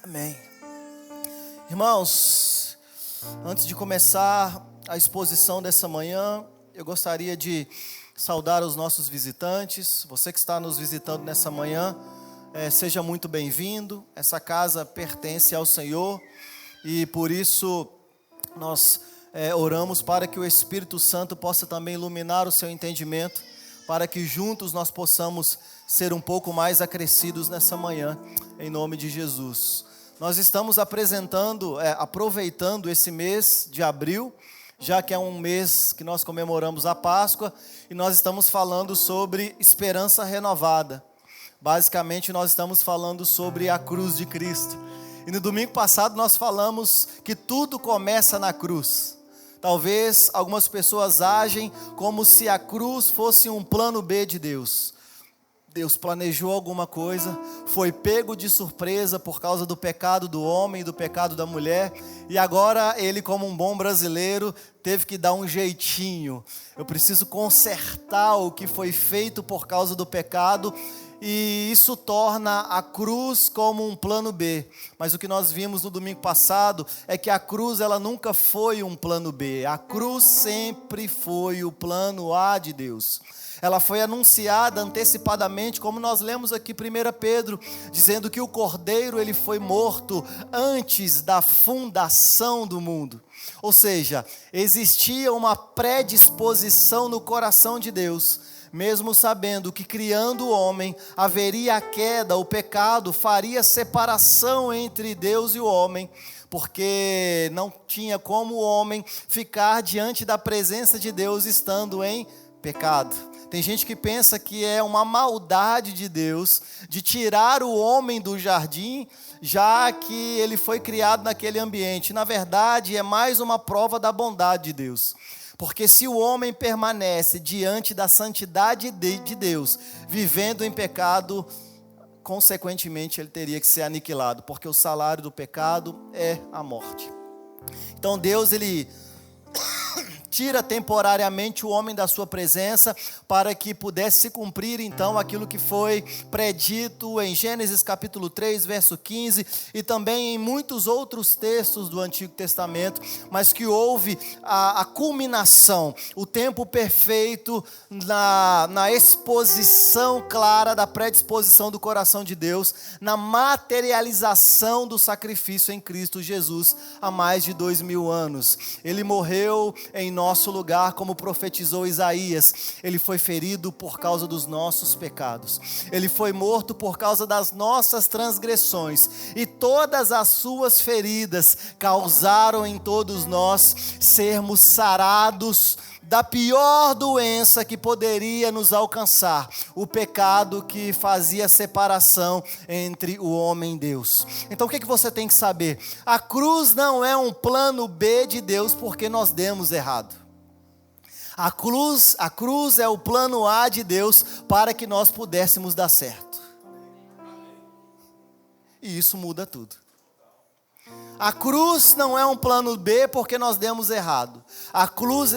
Amém. Irmãos, antes de começar a exposição dessa manhã, eu gostaria de saudar os nossos visitantes. Você que está nos visitando nessa manhã, seja muito bem-vindo. Essa casa pertence ao Senhor e por isso nós oramos para que o Espírito Santo possa também iluminar o seu entendimento, para que juntos nós possamos ser um pouco mais acrescidos nessa manhã, em nome de Jesus. Nós estamos aproveitando esse mês de abril, já que é um mês que nós comemoramos a Páscoa, e nós estamos falando sobre esperança renovada. Basicamente, nós estamos falando sobre a cruz de Cristo. E no domingo passado nós falamos que tudo começa na cruz. Talvez algumas pessoas agem como se a cruz fosse um plano B de Deus. Deus planejou alguma coisa, foi pego de surpresa por causa do pecado do homem e do pecado da mulher, e agora ele, como um bom brasileiro, teve que dar um jeitinho. Eu preciso consertar o que foi feito por causa do pecado, e isso torna a cruz como um plano B. Mas o que nós vimos no domingo passado é que a cruz ela nunca foi um plano B. A cruz sempre foi o plano A de Deus. Ela foi anunciada antecipadamente, como nós lemos aqui 1 Pedro, dizendo que o Cordeiro ele foi morto antes da fundação do mundo. Ou seja, existia uma predisposição no coração de Deus, mesmo sabendo que criando o homem, haveria a queda, o pecado, faria separação entre Deus e o homem, porque não tinha como o homem ficar diante da presença de Deus estando em pecado. Tem gente que pensa que é uma maldade de Deus de tirar o homem do jardim, já que ele foi criado naquele ambiente. Na verdade, é mais uma prova da bondade de Deus. Porque se o homem permanece diante da santidade de Deus, vivendo em pecado, consequentemente ele teria que ser aniquilado, porque o salário do pecado é a morte. Então Deus, ele tira temporariamente o homem da sua presença para que pudesse se cumprir então aquilo que foi predito em Gênesis capítulo 3, verso 15 e também em muitos outros textos do Antigo Testamento, mas que houve a culminação, o tempo perfeito na exposição clara da predisposição do coração de Deus, na materialização do sacrifício em Cristo Jesus há mais de 2000 anos. Ele morreu em nosso lugar, como profetizou Isaías. Ele foi ferido por causa dos nossos pecados. Ele foi morto por causa das nossas transgressões. E todas as suas feridas causaram em todos nós sermos sarados da pior doença que poderia nos alcançar, o pecado que fazia separação entre o homem e Deus. Então o que você tem que saber? A cruz não é um plano B de Deus porque nós demos errado. A cruz é o plano A de Deus para que nós pudéssemos dar certo. E isso muda tudo. A cruz não é um plano B porque nós demos errado. A cruz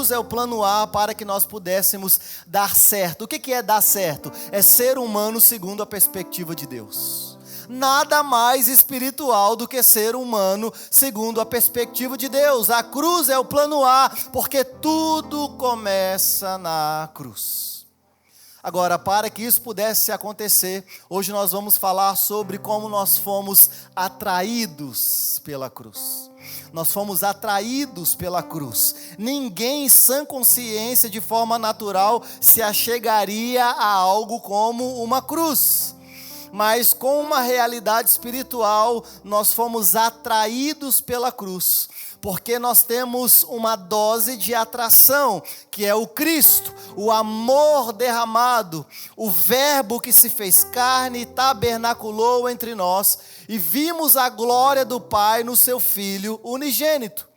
é o plano A para que nós pudéssemos dar certo. O que é dar certo? É ser humano segundo a perspectiva de Deus. Nada mais espiritual do que ser humano segundo a perspectiva de Deus. A cruz é o plano A porque tudo começa na cruz. Agora, para que isso pudesse acontecer, hoje nós vamos falar sobre como nós fomos atraídos pela cruz. Nós fomos atraídos pela cruz. Ninguém em sã consciência, de forma natural, se achegaria a algo como uma cruz. Mas com uma realidade espiritual, nós fomos atraídos pela cruz. Porque nós temos uma dose de atração, que é o Cristo, o amor derramado, o verbo que se fez carne e tabernaculou entre nós, e vimos a glória do Pai no seu Filho unigênito.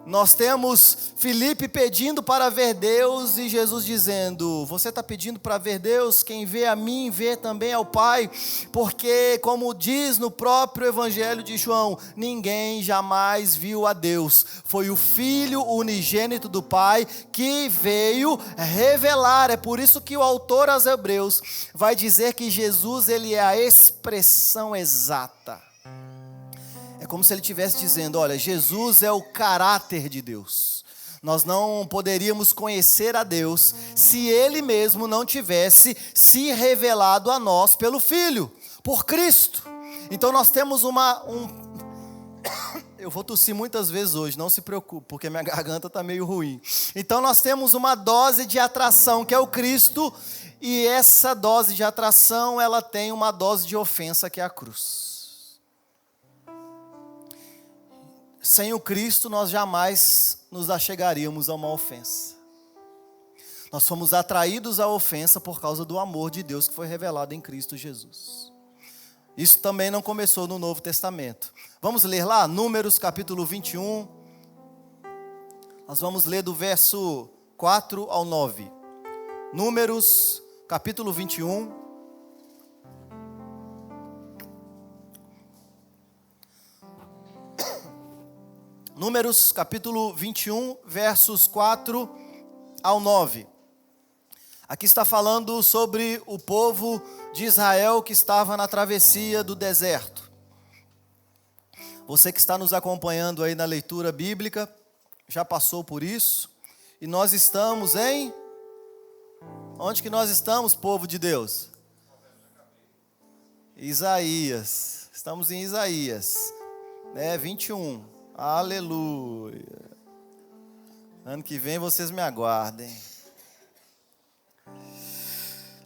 Nós temos Filipe pedindo para ver Deus e Jesus dizendo: você está pedindo para ver Deus? Quem vê a mim, vê também ao Pai. Porque, como diz no próprio Evangelho de João, ninguém jamais viu a Deus. Foi o Filho unigênito do Pai que veio revelar. É por isso que o autor aos Hebreus vai dizer que Jesus ele é a expressão exata É como se ele estivesse dizendo, olha, Jesus é o caráter de Deus. Nós não poderíamos conhecer a Deus se Ele mesmo não tivesse se revelado a nós pelo Filho, por Cristo. Então nós temos Eu vou tossir muitas vezes hoje, não se preocupe, porque minha garganta está meio ruim. Então nós temos uma dose de atração, que é o Cristo, e essa dose de atração, ela tem uma dose de ofensa, que é a cruz. Sem o Cristo, nós jamais nos achegaríamos a uma ofensa. Nós fomos atraídos à ofensa por causa do amor de Deus que foi revelado em Cristo Jesus. Isso também não começou no Novo Testamento. Vamos ler lá, Números capítulo 21. Nós vamos ler do verso 4 ao 9. Números capítulo 21. Números capítulo 21, versos 4 ao 9. Aqui está falando sobre o povo de Israel que estava na travessia do deserto. Você que está nos acompanhando aí na leitura bíblica, já passou por isso. E nós estamos em... Onde que nós estamos, povo de Deus? Isaías. Estamos em Isaías, 21. Aleluia. Ano que vem vocês me aguardem.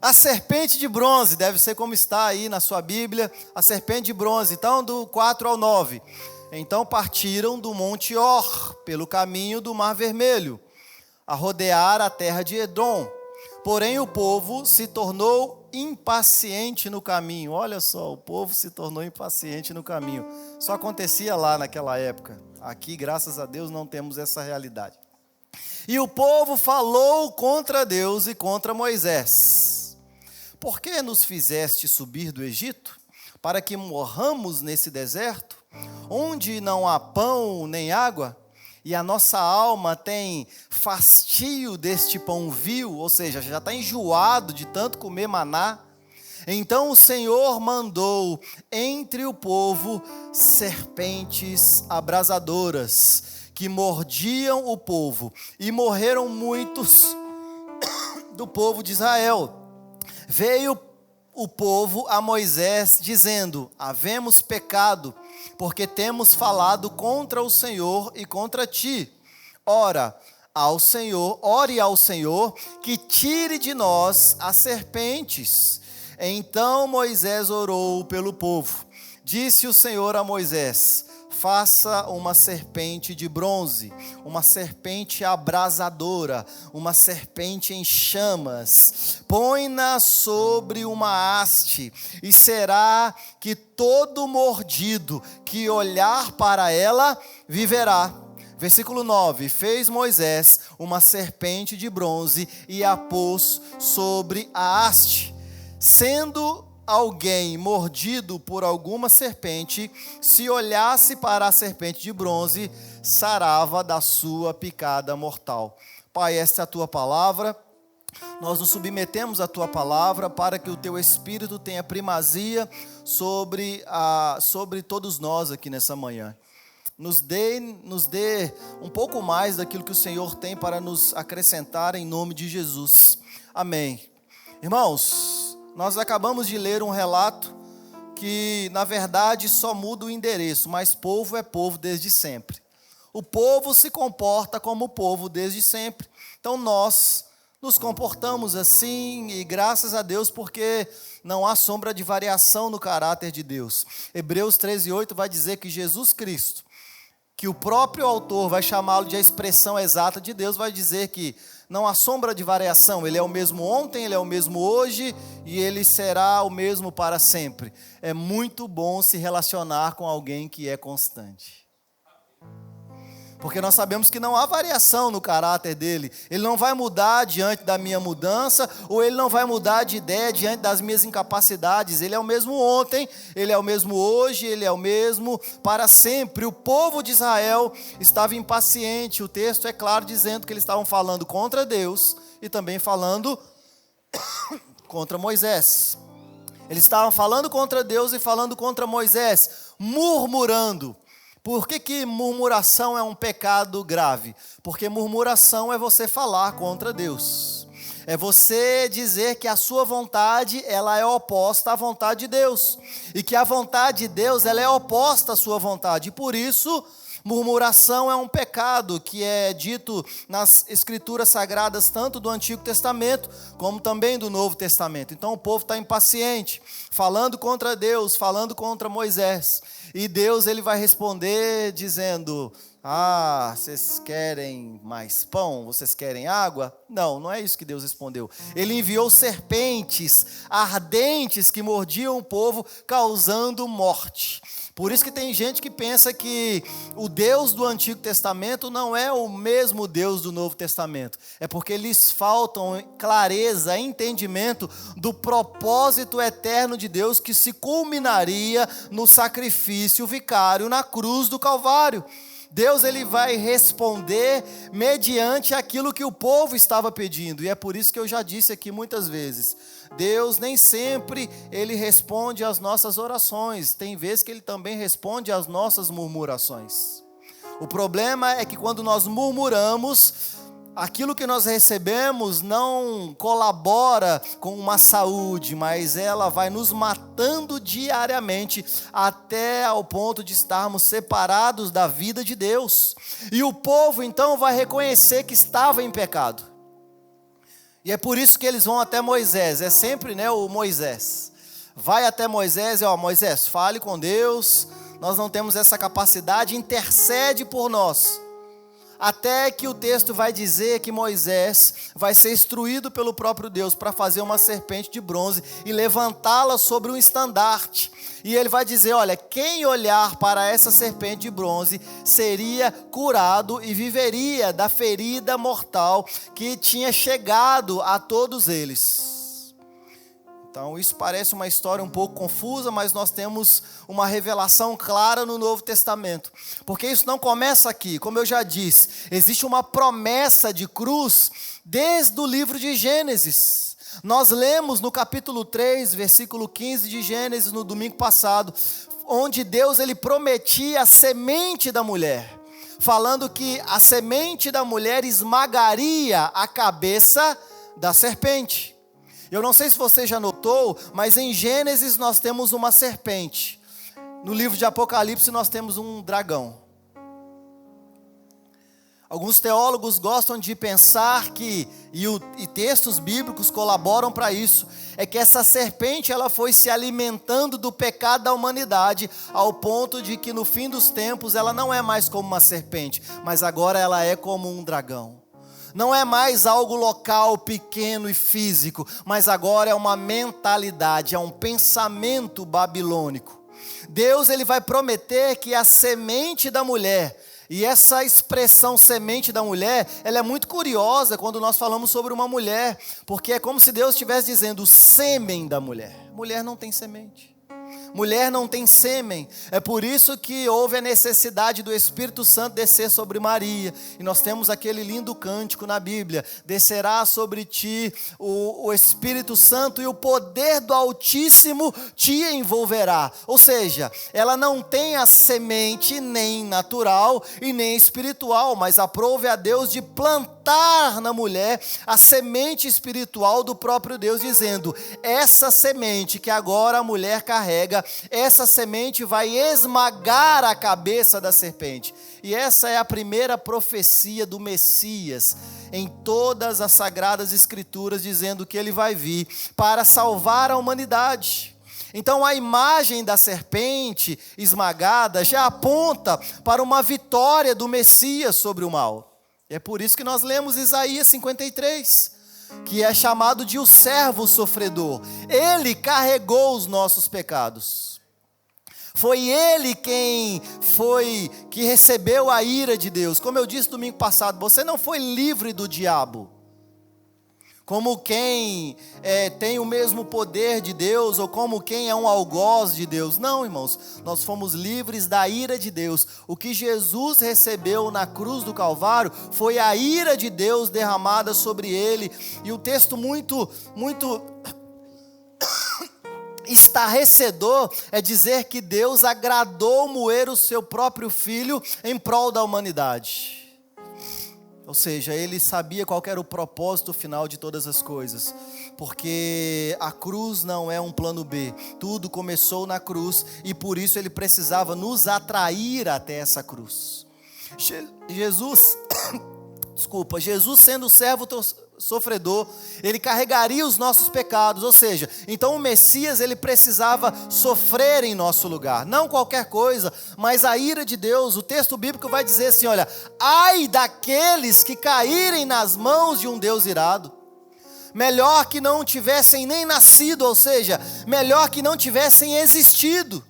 A serpente de bronze, deve ser como está aí na sua Bíblia, a serpente de bronze. Então, do 4 ao 9. Então partiram do Monte Or, pelo caminho do Mar Vermelho, a rodear a terra de Edom. Porém, o povo se tornou impaciente no caminho. Olha só, o povo se tornou impaciente no caminho. Só acontecia lá naquela época. Aqui, graças a Deus, não temos essa realidade. E o povo falou contra Deus e contra Moisés. Por que nos fizeste subir do Egito, para que morramos nesse deserto, onde não há pão nem água? E a nossa alma tem fastio deste pão vil, ou seja, já está enjoado de tanto comer maná. Então o Senhor mandou entre o povo serpentes abrasadoras, que mordiam o povo, e morreram muitos do povo de Israel. Veio o povo a Moisés, dizendo: havemos pecado, porque temos falado contra o Senhor e contra ti. Ore ao Senhor, que tire de nós as serpentes. Então Moisés orou pelo povo. Disse o Senhor a Moisés: faça uma serpente de bronze, uma serpente abrasadora, uma serpente em chamas. Põe-na sobre uma haste, e será que todo mordido que olhar para ela viverá. Versículo 9: fez Moisés uma serpente de bronze e a pôs sobre a haste. Sendo alguém mordido por alguma serpente, se olhasse para a serpente de bronze, sarava da sua picada mortal. Pai, esta é a tua palavra. Nós nos submetemos à tua palavra para que o teu Espírito tenha primazia sobre todos nós aqui nessa manhã. Nos dê um pouco mais daquilo que o Senhor tem para nos acrescentar em nome de Jesus. Amém. Irmãos, nós acabamos de ler um relato que, na verdade, só muda o endereço, mas povo é povo desde sempre. O povo se comporta como povo desde sempre. Então nós nos comportamos assim, e graças a Deus, porque não há sombra de variação no caráter de Deus. Hebreus 13:8 vai dizer que Jesus Cristo, que o próprio autor vai chamá-lo de a expressão exata de Deus, vai dizer que não há sombra de variação. Ele é o mesmo ontem, ele é o mesmo hoje, e ele será o mesmo para sempre. É muito bom se relacionar com alguém que é constante. Porque nós sabemos que não há variação no caráter dele. Ele não vai mudar diante da minha mudança, ou ele não vai mudar de ideia diante das minhas incapacidades. Ele é o mesmo ontem, ele é o mesmo hoje, ele é o mesmo para sempre. O povo de Israel estava impaciente. O texto é claro dizendo que eles estavam falando contra Deus e também falando contra Moisés. Eles estavam falando contra Deus e falando contra Moisés, murmurando. Por que murmuração é um pecado grave? Porque murmuração é você falar contra Deus. É você dizer que a sua vontade, ela é oposta à vontade de Deus. E que a vontade de Deus, ela é oposta à sua vontade. E por isso, murmuração é um pecado que é dito nas escrituras sagradas, tanto do Antigo Testamento, como também do Novo Testamento. Então o povo está impaciente, falando contra Deus, falando contra Moisés. E Deus, ele vai responder dizendo: vocês querem mais pão? Vocês querem água? Não, não é isso que Deus respondeu. Ele enviou serpentes ardentes que mordiam o povo, causando morte. Por isso que tem gente que pensa que o Deus do Antigo Testamento não é o mesmo Deus do Novo Testamento. É porque lhes faltam clareza, entendimento do propósito eterno de Deus que se culminaria no sacrifício vicário na cruz do Calvário. Deus, ele vai responder mediante aquilo que o povo estava pedindo. E é por isso que eu já disse aqui muitas vezes: Deus nem sempre ele responde às nossas orações. Tem vezes que ele também responde às nossas murmurações. O problema é que quando nós murmuramos, aquilo que nós recebemos não colabora com uma saúde, mas ela vai nos matando diariamente até ao ponto de estarmos separados da vida de Deus. E o povo então vai reconhecer que estava em pecado. E é por isso que eles vão até Moisés. É sempre, o Moisés. Vai até Moisés e Moisés, fale com Deus. Nós não temos essa capacidade, intercede por nós. Até que o texto vai dizer que Moisés vai ser instruído pelo próprio Deus para fazer uma serpente de bronze e levantá-la sobre um estandarte. E ele vai dizer: olha, quem olhar para essa serpente de bronze seria curado e viveria da ferida mortal que tinha chegado a todos eles. Então isso parece uma história um pouco confusa, mas nós temos uma revelação clara no Novo Testamento. Porque isso não começa aqui, como eu já disse, existe uma promessa de cruz desde o livro de Gênesis. Nós lemos no capítulo 3, versículo 15 de Gênesis, no domingo passado, onde Deus ele prometia a semente da mulher, falando que a semente da mulher esmagaria a cabeça da serpente. Eu não sei se você já notou, mas em Gênesis nós temos uma serpente. No livro de Apocalipse nós temos um dragão. Alguns teólogos gostam de pensar que, e textos bíblicos colaboram para isso, é que essa serpente ela foi se alimentando do pecado da humanidade, ao ponto de que no fim dos tempos ela não é mais como uma serpente, mas agora ela é como um dragão. Não é mais algo local, pequeno e físico, mas agora é uma mentalidade, é um pensamento babilônico. Deus ele vai prometer que a semente da mulher, e essa expressão semente da mulher, ela é muito curiosa quando nós falamos sobre uma mulher, porque é como se Deus estivesse dizendo o sêmen da mulher. Mulher não tem semente. Mulher não tem sêmen. É por isso que houve a necessidade do Espírito Santo descer sobre Maria. E nós temos aquele lindo cântico na Bíblia: descerá sobre ti o Espírito Santo e o poder do Altíssimo te envolverá. Ou seja, ela não tem a semente nem natural e nem espiritual, mas aprove a Deus de plantar na mulher a semente espiritual do próprio Deus, dizendo: essa semente que agora a mulher carrega, essa semente vai esmagar a cabeça da serpente. E essa é a primeira profecia do Messias em todas as sagradas escrituras, dizendo que ele vai vir para salvar a humanidade. Então a imagem da serpente esmagada já aponta para uma vitória do Messias sobre o mal. É por isso que nós lemos Isaías 53, que é chamado de o servo sofredor. Ele carregou os nossos pecados. Foi ele que recebeu a ira de Deus. Como eu disse domingo passado, você não foi livre do diabo. Como quem tem o mesmo poder de Deus, ou como quem é um algoz de Deus. Não, irmãos, nós fomos livres da ira de Deus. O que Jesus recebeu na cruz do Calvário foi a ira de Deus derramada sobre ele. E o texto muito estarrecedor é dizer que Deus agradou moer o seu próprio filho em prol da humanidade. Ou seja, ele sabia qual era o propósito final de todas as coisas. Porque a cruz não é um plano B. Tudo começou na cruz e por isso ele precisava nos atrair até essa cruz. Jesus sendo servo sofredor, ele carregaria os nossos pecados, ou seja, então o Messias ele precisava sofrer em nosso lugar, não qualquer coisa, mas a ira de Deus. O texto bíblico vai dizer assim, olha, ai daqueles que caírem nas mãos de um Deus irado, melhor que não tivessem nem nascido, ou seja, melhor que não tivessem existido.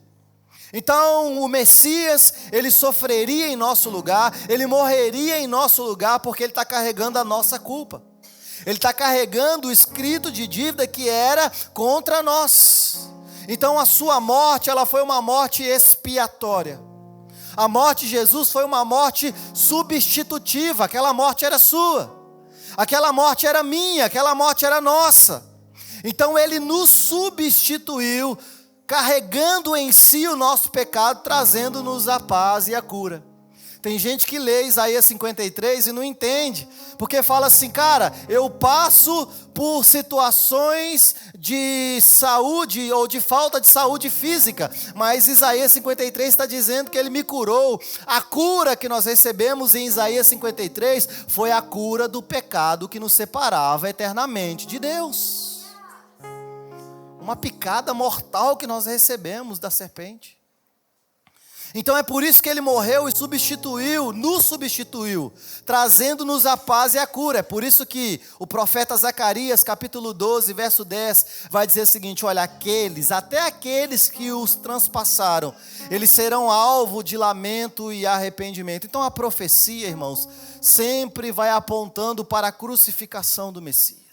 Então o Messias, ele sofreria em nosso lugar, ele morreria em nosso lugar, porque ele está carregando a nossa culpa. Ele está carregando o escrito de dívida que era contra nós. Então a sua morte, ela foi uma morte expiatória. A morte de Jesus foi uma morte substitutiva. Aquela morte era sua. Aquela morte era minha, aquela morte era nossa. Então ele nos substituiu, carregando em si o nosso pecado, trazendo-nos a paz e a cura. Tem gente que lê Isaías 53 e não entende, porque fala assim, cara, eu passo por situações de saúde ou de falta de saúde física, mas Isaías 53 está dizendo que ele me curou. A cura que nós recebemos em Isaías 53 foi a cura do pecado que nos separava eternamente de Deus. Uma picada mortal que nós recebemos da serpente. Então é por isso que ele morreu e nos substituiu, trazendo-nos a paz e a cura. É por isso que o profeta Zacarias, capítulo 12, verso 10, vai dizer o seguinte, olha, até aqueles que os transpassaram, eles serão alvo de lamento e arrependimento. Então a profecia, irmãos, sempre vai apontando para a crucificação do Messias.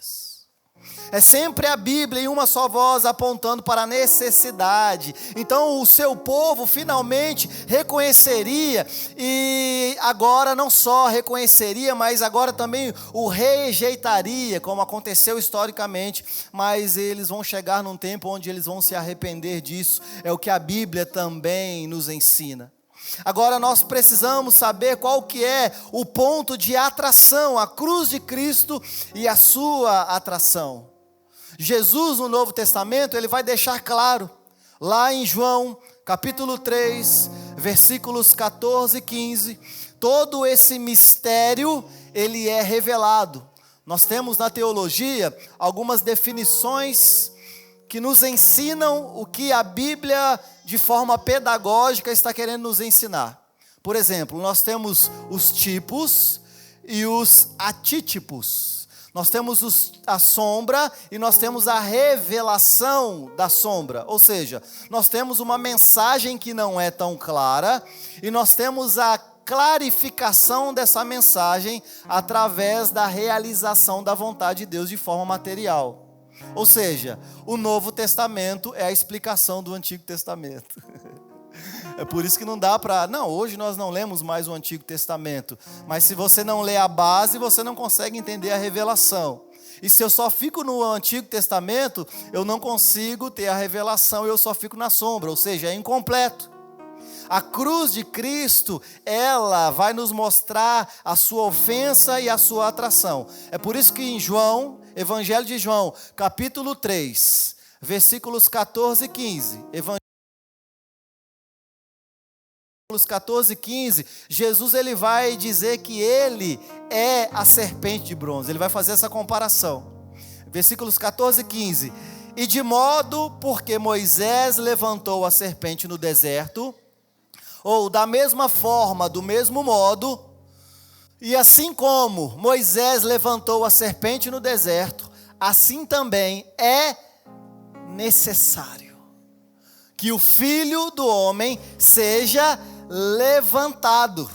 É sempre a Bíblia em uma só voz apontando para a necessidade. Então o seu povo finalmente reconheceria, e agora não só reconheceria, mas agora também o rejeitaria, como aconteceu historicamente. Mas eles vão chegar num tempo onde eles vão se arrepender disso. É o que a Bíblia também nos ensina. Agora nós precisamos saber qual que é o ponto de atração, a cruz de Cristo e a sua atração. Jesus no Novo Testamento, ele vai deixar claro, lá em João, capítulo 3, versículos 14 e 15, todo esse mistério, ele é revelado. Nós temos na teologia algumas definições que nos ensinam o que a Bíblia, de forma pedagógica, está querendo nos ensinar. Por exemplo, nós temos os tipos e os atítipos. Nós temos a sombra e nós temos a revelação da sombra. Ou seja, nós temos uma mensagem que não é tão clara e nós temos a clarificação dessa mensagem através da realização da vontade de Deus de forma material. Ou seja, o Novo Testamento é a explicação do Antigo Testamento. É por isso que não dá para... Não, hoje nós não lemos mais o Antigo Testamento. Mas se você não lê a base, você não consegue entender a revelação. E se eu só fico no Antigo Testamento, eu não consigo ter a revelação, eu só fico na sombra. Ou seja, é incompleto. A cruz de Cristo, ela vai nos mostrar a sua ofensa e a sua atração. É por isso que em João, Evangelho de João, capítulo 3, versículos 14 e 15, Evangelho 14 e 15, Jesus ele vai dizer que ele é a serpente de bronze. Ele vai fazer essa comparação. Versículos 14 e 15. E de modo, porque Moisés levantou a serpente no deserto, ou da mesma forma, do mesmo modo, e assim como Moisés levantou a serpente no deserto, assim também é necessário que o Filho do Homem seja levantado,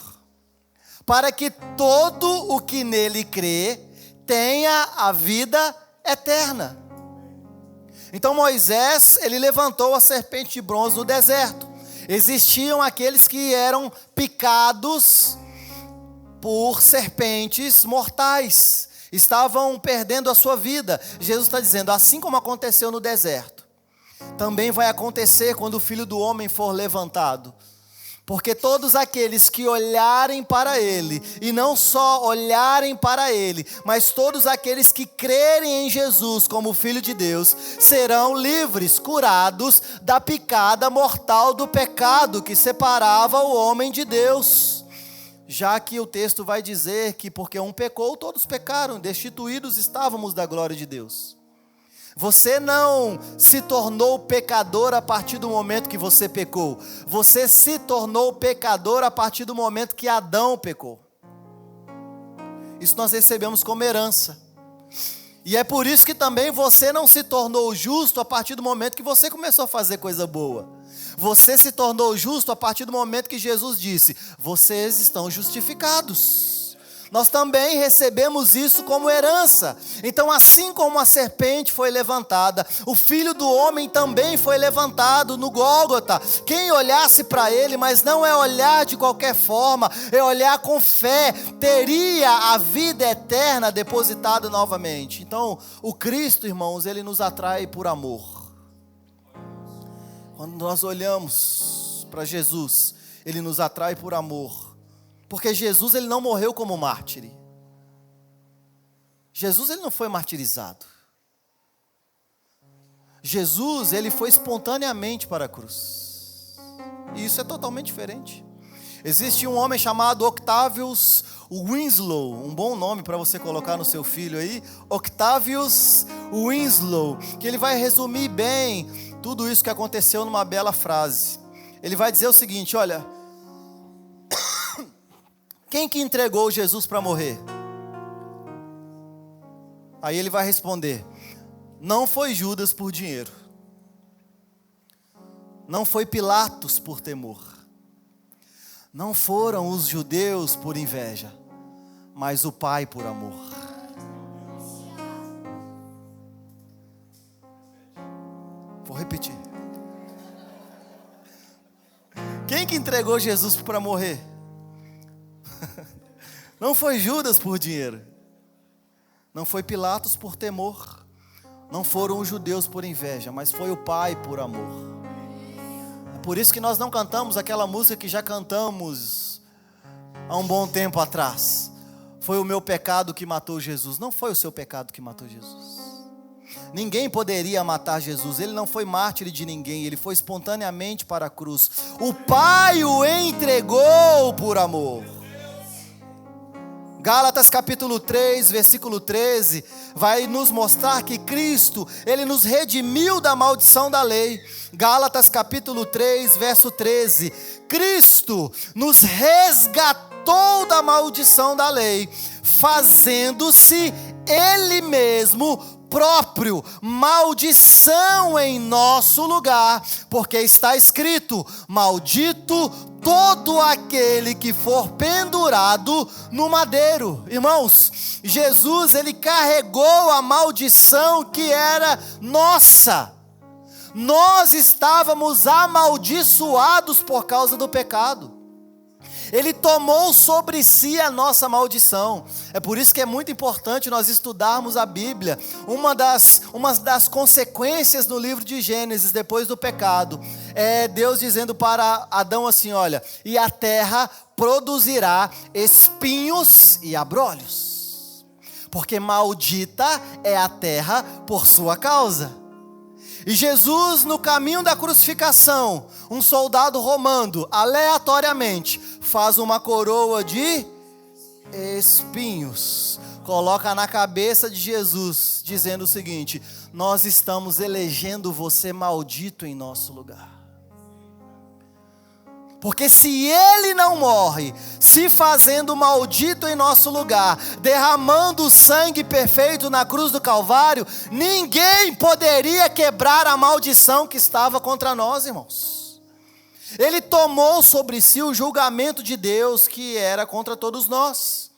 para que todo o que nele crê tenha a vida eterna. Então Moisés, ele levantou a serpente de bronze no deserto. Existiam aqueles que eram picados por serpentes mortais, estavam perdendo a sua vida. Jesus está dizendo, assim como aconteceu no deserto, também vai acontecer quando o Filho do Homem for levantado. Porque todos aqueles que olharem para Ele, e não só olharem para Ele, mas todos aqueles que crerem em Jesus como Filho de Deus, serão livres, curados da picada mortal do pecado que separava o homem de Deus. Já que o texto vai dizer que porque um pecou, todos pecaram, destituídos estávamos da glória de Deus. Você não se tornou pecador a partir do momento que você pecou. Você se tornou pecador a partir do momento que Adão pecou. Isso nós recebemos como herança. E é por isso que também você não se tornou justo a partir do momento que você começou a fazer coisa boa. Você se tornou justo a partir do momento que Jesus disse: vocês estão justificados. Nós também recebemos isso como herança. Então, assim como a serpente foi levantada, o Filho do Homem também foi levantado no Gólgota. Quem olhasse para ele, mas não é olhar de qualquer forma, é olhar com fé, teria a vida eterna depositada novamente. Então, o Cristo, irmãos, ele nos atrai por amor. Quando nós olhamos para Jesus, ele nos atrai por amor. Porque Jesus, ele não morreu como mártir. Jesus, ele não foi martirizado. Jesus, ele foi espontaneamente para a cruz. E isso é totalmente diferente. Existe um homem chamado Octavius Winslow, um bom nome para você colocar no seu filho aí, Octavius Winslow, que ele vai resumir bem tudo isso que aconteceu numa bela frase. Ele vai dizer o seguinte: olha, quem que entregou Jesus para morrer? Aí ele vai responder: não foi Judas por dinheiro. Não foi Pilatos por temor. Não foram os judeus por inveja, mas o Pai por amor. Vou repetir. Quem que entregou Jesus para morrer? Não foi Judas por dinheiro. Não foi Pilatos por temor. Não foram os judeus por inveja, mas foi o Pai por amor. É por isso que nós não cantamos aquela música que já cantamos há um bom tempo atrás. Foi o meu pecado que matou Jesus. Não foi o seu pecado que matou Jesus. Ninguém poderia matar Jesus. Ele não foi mártir de ninguém. Ele foi espontaneamente para a cruz. O Pai o entregou por amor. Gálatas capítulo 3, versículo 13, vai nos mostrar que Cristo, ele nos redimiu da maldição da lei. Gálatas capítulo 3, verso 13, Cristo nos resgatou da maldição da lei, fazendo-se Ele mesmo próprio maldição em nosso lugar, porque está escrito: maldito todo aquele que for pendurado no madeiro. Irmãos, Jesus, ele carregou a maldição que era nossa. Nós estávamos amaldiçoados por causa do pecado. Ele tomou sobre si a nossa maldição. É por isso que é muito importante nós estudarmos a Bíblia. Uma das consequências no livro de Gênesis, depois do pecado, é Deus dizendo para Adão assim: olha, e a terra produzirá espinhos e abrolhos, porque maldita é a terra por sua causa. E Jesus, no caminho da crucificação, um soldado romano, aleatoriamente, faz uma coroa de espinhos, coloca na cabeça de Jesus, dizendo o seguinte: nós estamos elegendo você maldito em nosso lugar. Porque se ele não morre, se fazendo maldito em nosso lugar, derramando o sangue perfeito na cruz do Calvário, ninguém poderia quebrar a maldição que estava contra nós, irmãos. Ele tomou sobre si o julgamento de Deus que era contra todos nós.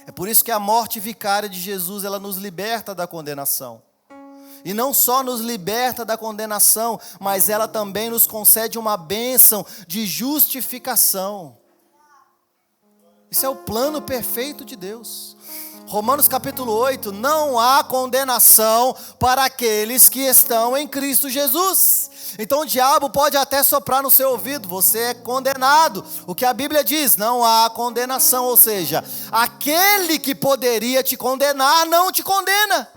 É por isso que a morte vicária de Jesus, ela nos liberta da condenação. E não só nos liberta da condenação, mas ela também nos concede uma bênção de justificação. Isso é o plano perfeito de Deus. Romanos capítulo 8, não há condenação para aqueles que estão em Cristo Jesus. Então o diabo pode até soprar no seu ouvido, você é condenado. O que a Bíblia diz, não há condenação, ou seja, aquele que poderia te condenar, não te condena.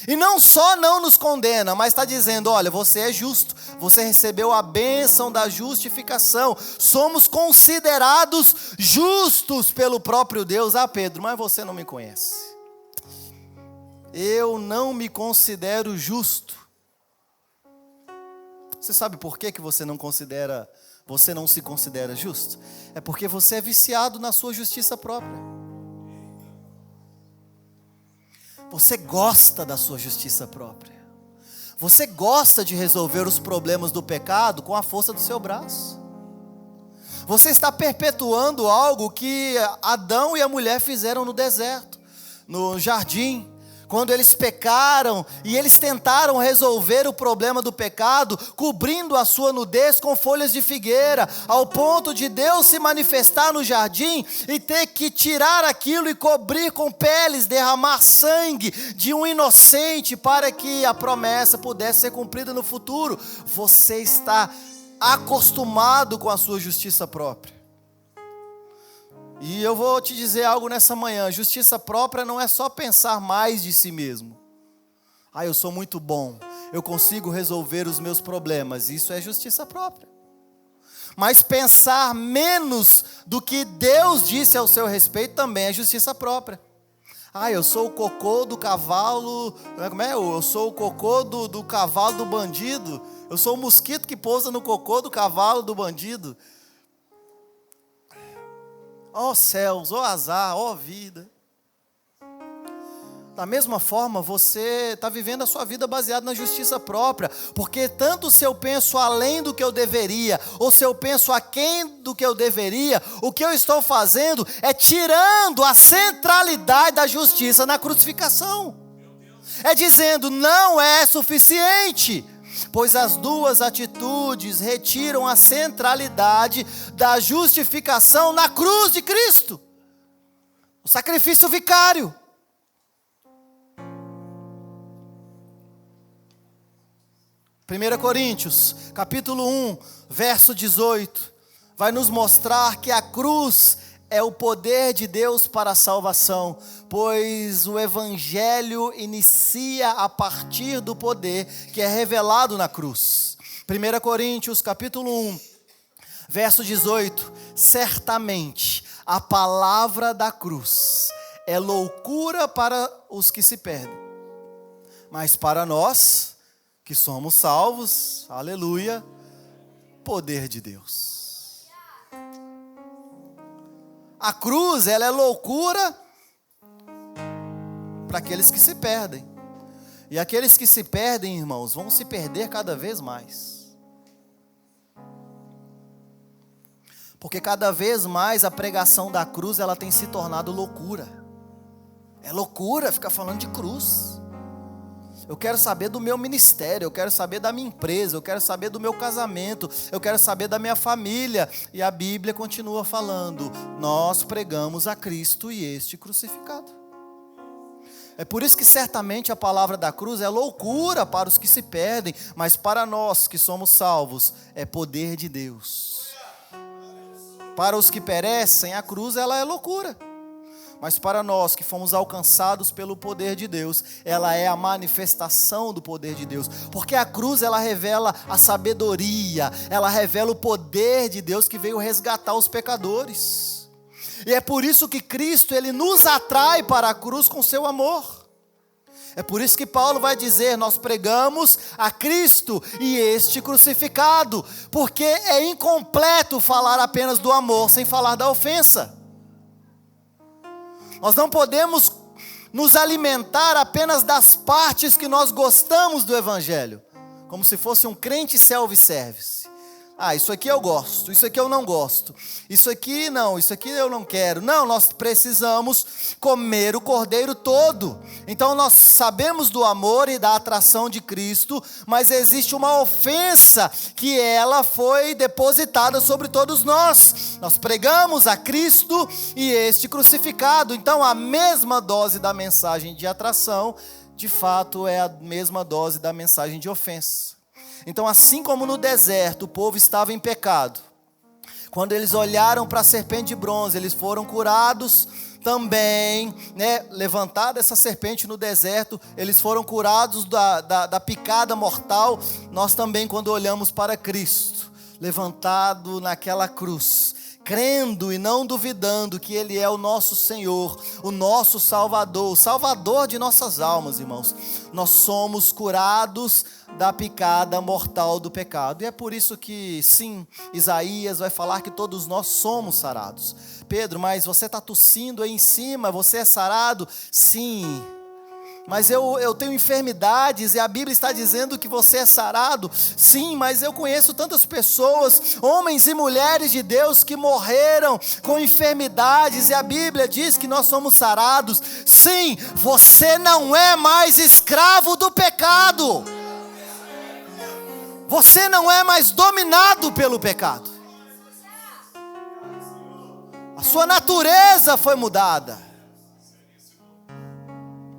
E não só não nos condena, mas está dizendo, olha, você é justo, você recebeu a bênção da justificação, somos considerados justos pelo próprio Deus. Ah, Pedro, mas você não me conhece. Eu não me considero justo. Você sabe por que você não se considera justo? É porque você é viciado na sua justiça própria. Você gosta da sua justiça própria. Você gosta de resolver os problemas do pecado com a força do seu braço. Você está perpetuando algo que Adão e a mulher fizeram no deserto, no jardim. Quando eles pecaram e eles tentaram resolver o problema do pecado, cobrindo a sua nudez com folhas de figueira, ao ponto de Deus se manifestar no jardim e ter que tirar aquilo e cobrir com peles, derramar sangue de um inocente para que a promessa pudesse ser cumprida no futuro. Você está acostumado com a sua justiça própria. E eu vou te dizer algo nessa manhã, justiça própria não é só pensar mais de si mesmo. Ah, eu sou muito bom, eu consigo resolver os meus problemas, isso é justiça própria. Mas pensar menos do que Deus disse ao seu respeito também é justiça própria. Ah, eu sou o cocô do cavalo, como é? Eu sou o cocô do cavalo do bandido, eu sou o mosquito que pousa no cocô do cavalo do bandido. Ó céus, ó azar, ó vida. Da mesma forma, você está vivendo a sua vida baseada na justiça própria, porque tanto se eu penso além do que eu deveria, ou se eu penso aquém do que eu deveria, o que eu estou fazendo é tirando a centralidade da justiça na crucificação. É dizendo, não é suficiente. Pois as duas atitudes retiram a centralidade da justificação na cruz de Cristo. O sacrifício vicário. Primeira Coríntios, capítulo 1, verso 18, vai nos mostrar que a cruz é o poder de Deus para a salvação, pois o Evangelho inicia a partir do poder que é revelado na cruz. 1 Coríntios capítulo 1, verso 18, certamente a palavra da cruz é loucura para os que se perdem, mas para nós que somos salvos, aleluia, poder de Deus. A cruz, ela é loucura para aqueles que se perdem. E aqueles que se perdem, irmãos, vão se perder cada vez mais. Porque cada vez mais a pregação da cruz, ela tem se tornado loucura. É loucura ficar falando de cruz. Eu quero saber do meu ministério, eu quero saber da minha empresa, eu quero saber do meu casamento, eu quero saber da minha família. E a Bíblia continua falando, nós pregamos a Cristo e este crucificado. É por isso que certamente a palavra da cruz é loucura para os que se perdem, mas para nós que somos salvos, é poder de Deus. Para os que perecem, a cruz ela é loucura. Mas para nós que fomos alcançados pelo poder de Deus, ela é a manifestação do poder de Deus. Porque a cruz, ela revela a sabedoria, ela revela o poder de Deus que veio resgatar os pecadores. E é por isso que Cristo, ele nos atrai para a cruz com seu amor. É por isso que Paulo vai dizer, nós pregamos a Cristo e este crucificado. Porque é incompleto falar apenas do amor sem falar da ofensa. Nós não podemos nos alimentar apenas das partes que nós gostamos do Evangelho, como se fosse um crente self-service. Ah, isso aqui eu gosto, isso aqui eu não gosto, isso aqui não, isso aqui eu não quero. Não, nós precisamos comer o cordeiro todo. Então nós sabemos do amor e da atração de Cristo, mas existe uma ofensa que ela foi depositada sobre todos nós. Nós pregamos a Cristo e este crucificado. Então a mesma dose da mensagem de atração, de fato, é a mesma dose da mensagem de ofensa. Então, assim como no deserto o povo estava em pecado, quando eles olharam para a serpente de bronze, eles foram curados também, levantada essa serpente no deserto, eles foram curados da picada mortal. Nós também, quando olhamos para Cristo, levantado naquela cruz, crendo e não duvidando que Ele é o nosso Senhor, o nosso Salvador, o Salvador de nossas almas, irmãos, nós somos curados da picada mortal do pecado. E é por isso que, sim, Isaías vai falar que todos nós somos sarados. Pedro, mas você está tossindo aí em cima, você é sarado? Sim, mas eu tenho enfermidades e a Bíblia está dizendo que você é sarado. Sim, mas eu conheço tantas pessoas, homens e mulheres de Deus, que morreram com enfermidades e a Bíblia diz que nós somos sarados. Sim, você não é mais escravo do pecado. Você não é mais dominado pelo pecado. A sua natureza foi mudada.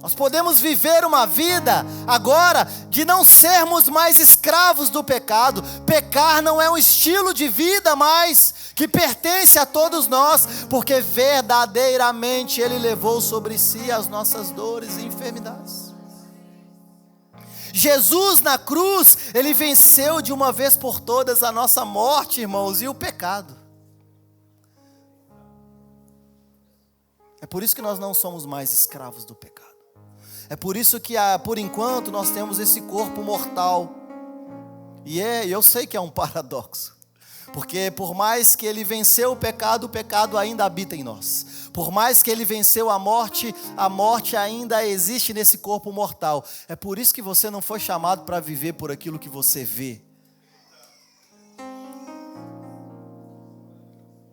Nós podemos viver uma vida agora de não sermos mais escravos do pecado. Pecar não é um estilo de vida mais que pertence a todos nós, porque verdadeiramente Ele levou sobre si as nossas dores e enfermidades. Jesus na cruz, Ele venceu de uma vez por todas a nossa morte, irmãos, e o pecado. É por isso que nós não somos mais escravos do pecado. É por isso que, por enquanto, nós temos esse corpo mortal. E eu sei que é um paradoxo. Porque por mais que Ele venceu o pecado ainda habita em nós. Por mais que Ele venceu a morte ainda existe nesse corpo mortal. É por isso que você não foi chamado para viver por aquilo que você vê.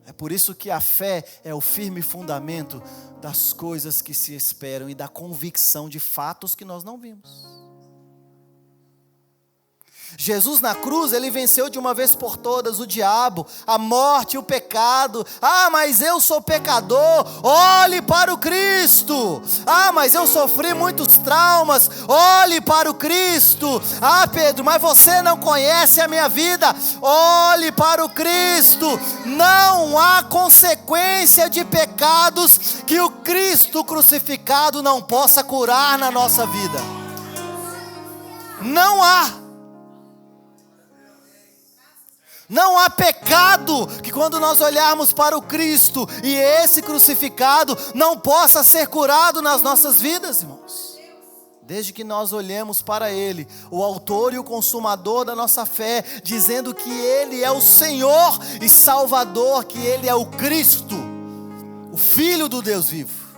É por isso que a fé é o firme fundamento das coisas que se esperam e da convicção de fatos que nós não vimos. Jesus na cruz, Ele venceu de uma vez por todas o diabo, a morte e o pecado. Ah, mas eu sou pecador, olhe para o Cristo. Ah, mas eu sofri muitos traumas, olhe para o Cristo. Ah, Pedro, mas você não conhece a minha vida, olhe para o Cristo. Não há consequência de pecados que o Cristo crucificado não possa curar na nossa vida. Não há. Não há pecado que quando nós olharmos para o Cristo e esse crucificado não possa ser curado nas nossas vidas, irmãos. Desde que nós olhemos para Ele, o autor e o consumador da nossa fé, dizendo que Ele é o Senhor e Salvador, que Ele é o Cristo, o Filho do Deus vivo.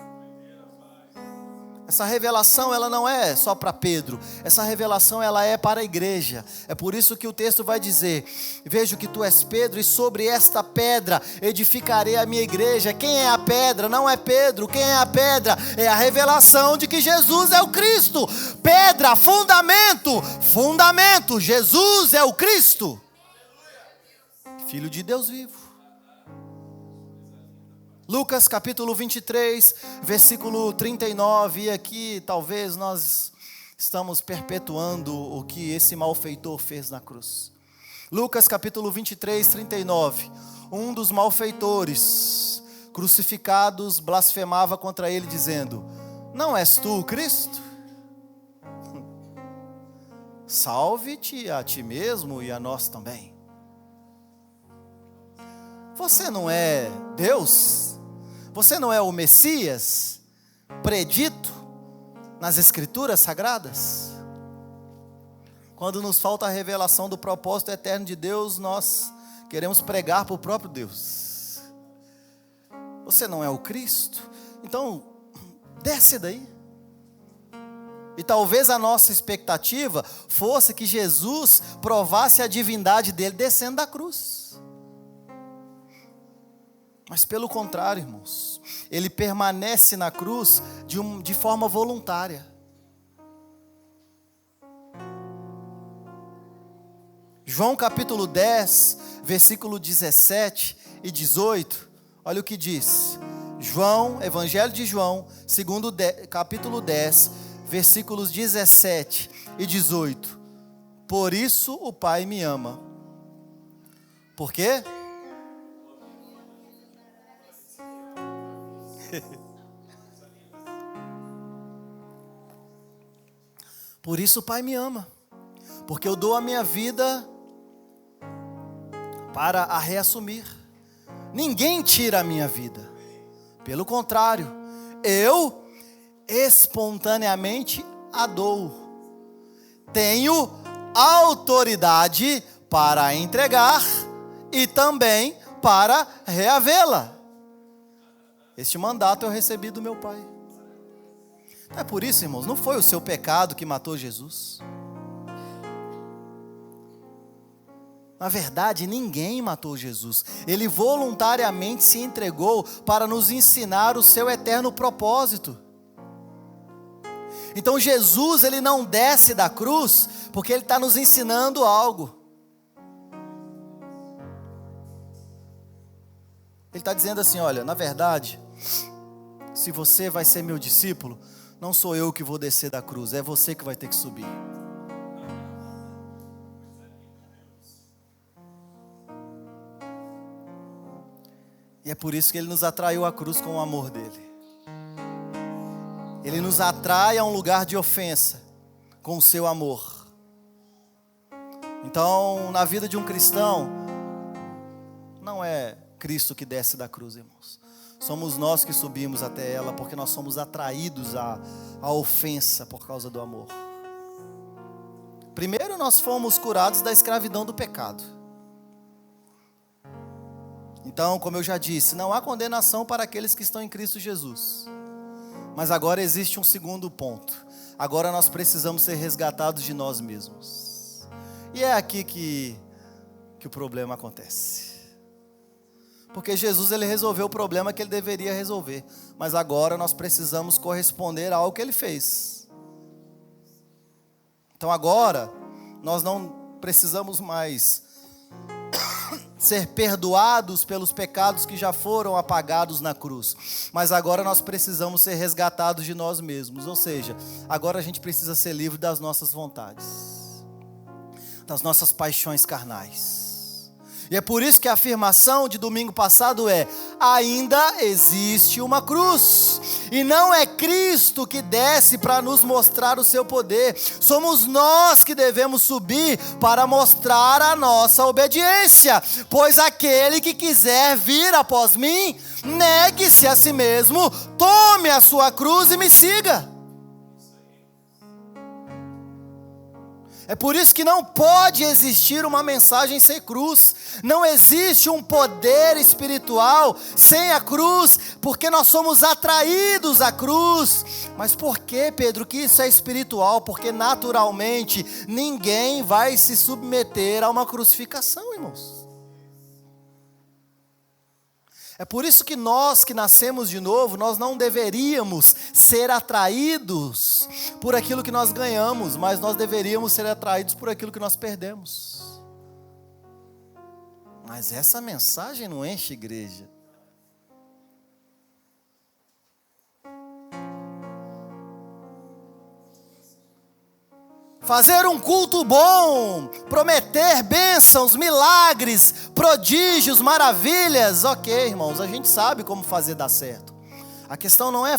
Essa revelação, ela não é só para Pedro. Essa revelação, ela é para a igreja. É por isso que o texto vai dizer: vejo que tu és Pedro, e sobre esta pedra edificarei a minha igreja. Quem é a pedra? Não é Pedro. Quem é a pedra? É a revelação de que Jesus é o Cristo. Pedra, fundamento. Fundamento. Jesus é o Cristo, Filho de Deus vivo. Lucas capítulo 23, versículo 39, e aqui talvez nós estamos perpetuando o que esse malfeitor fez na cruz. Lucas capítulo 23, 39, um dos malfeitores crucificados blasfemava contra ele dizendo: não és tu o Cristo? Salve-te a ti mesmo e a nós também. Você não é Deus? Você não é o Messias predito nas Escrituras Sagradas? Quando nos falta a revelação do propósito eterno de Deus, nós queremos pregar para o próprio Deus. Você não é o Cristo? Então, desce daí. E talvez a nossa expectativa fosse que Jesus provasse a divindade dele descendo da cruz. Mas pelo contrário, irmãos, Ele permanece na cruz de forma voluntária. João capítulo 10, versículo 17, e 18, olha o que diz. João, Evangelho de João, capítulo 10, versículos 17 e 18. Por isso o Pai me ama. Por quê? Por isso o Pai me ama. Porque eu dou a minha vida para a reassumir. Ninguém tira a minha vida. Pelo contrário, eu espontaneamente a dou. Tenho autoridade para entregar e também para reavê-la. Este mandato eu recebi do meu Pai. É por isso, irmãos, não foi o seu pecado que matou Jesus. Na verdade, ninguém matou Jesus. Ele voluntariamente se entregou para nos ensinar o seu eterno propósito. Então Jesus, ele não desce da cruz porque ele está nos ensinando algo. Ele está dizendo assim, olha, na verdade, se você vai ser meu discípulo, não sou eu que vou descer da cruz, é você que vai ter que subir. E é por isso que ele nos atraiu à cruz com o amor dele. Ele nos atrai a um lugar de ofensa com o seu amor. Então, na vida de um cristão, não é Cristo que desce da cruz, irmãos. Somos nós que subimos até ela, porque nós somos atraídos à ofensa por causa do amor. Primeiro, nós fomos curados da escravidão do pecado. Então, como eu já disse, não há condenação para aqueles que estão em Cristo Jesus. Mas agora existe um segundo ponto. Agora nós precisamos ser resgatados de nós mesmos. E é aqui que o problema acontece. Porque Jesus, ele resolveu o problema que ele deveria resolver. Mas agora nós precisamos corresponder ao que ele fez. Então agora, nós não precisamos mais ser perdoados pelos pecados que já foram apagados na cruz. Mas agora nós precisamos ser resgatados de nós mesmos. Ou seja, agora a gente precisa ser livre das nossas vontades, das nossas paixões carnais. E é por isso que a afirmação de domingo passado é: ainda existe uma cruz. E não é Cristo que desce para nos mostrar o seu poder. Somos nós que devemos subir para mostrar a nossa obediência. Pois aquele que quiser vir após mim, negue-se a si mesmo, tome a sua cruz e me siga. É por isso que não pode existir uma mensagem sem cruz. Não existe um poder espiritual sem a cruz, porque nós somos atraídos à cruz. Mas por que, Pedro, que isso é espiritual? Porque naturalmente ninguém vai se submeter a uma crucificação, irmãos. É por isso que nós que nascemos de novo, nós não deveríamos ser atraídos por aquilo que nós ganhamos, mas nós deveríamos ser atraídos por aquilo que nós perdemos. Mas essa mensagem não enche igreja. Fazer um culto bom, prometer bênçãos, milagres, prodígios, maravilhas, ok, irmãos, a gente sabe como fazer dar certo. A questão não é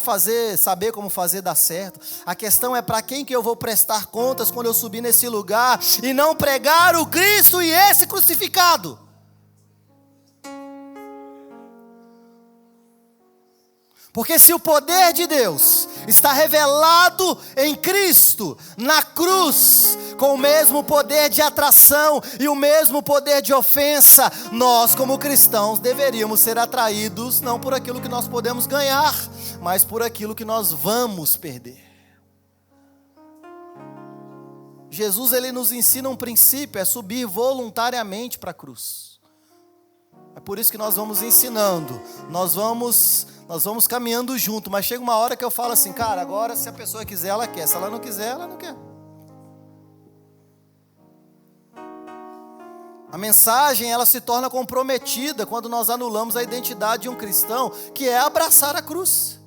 saber como fazer dar certo. A questão é para quem que eu vou prestar contas quando eu subir nesse lugar e não pregar o Cristo e esse crucificado. Porque se o poder de Deus está revelado em Cristo, na cruz, com o mesmo poder de atração e o mesmo poder de ofensa, nós como cristãos deveríamos ser atraídos não por aquilo que nós podemos ganhar, mas por aquilo que nós vamos perder. Jesus, ele nos ensina um princípio, é subir voluntariamente para a cruz. É por isso que nós vamos ensinando, nós vamos caminhando junto, mas chega uma hora que eu falo assim, cara, agora se a pessoa quiser, ela quer, se ela não quiser, ela não quer. A mensagem, ela se torna comprometida quando nós anulamos a identidade de um cristão, que é abraçar a cruz.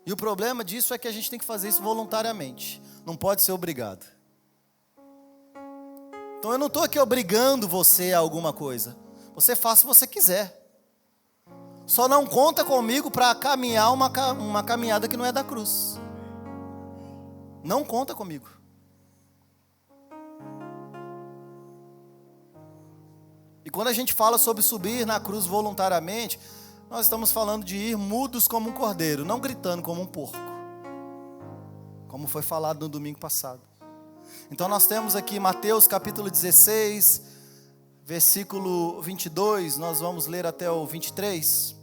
E o problema disso é que a gente tem que fazer isso voluntariamente. Não pode ser obrigado. Então eu não estou aqui obrigando você a alguma coisa. Você faz se você quiser. Só não conta comigo para caminhar uma caminhada que não é da cruz. Não conta comigo. E quando a gente fala sobre subir na cruz voluntariamente, nós estamos falando de ir mudos como um cordeiro, não gritando como um porco, como foi falado no domingo passado. Então nós temos aqui Mateus capítulo 16, versículo 22, nós vamos ler até o 23.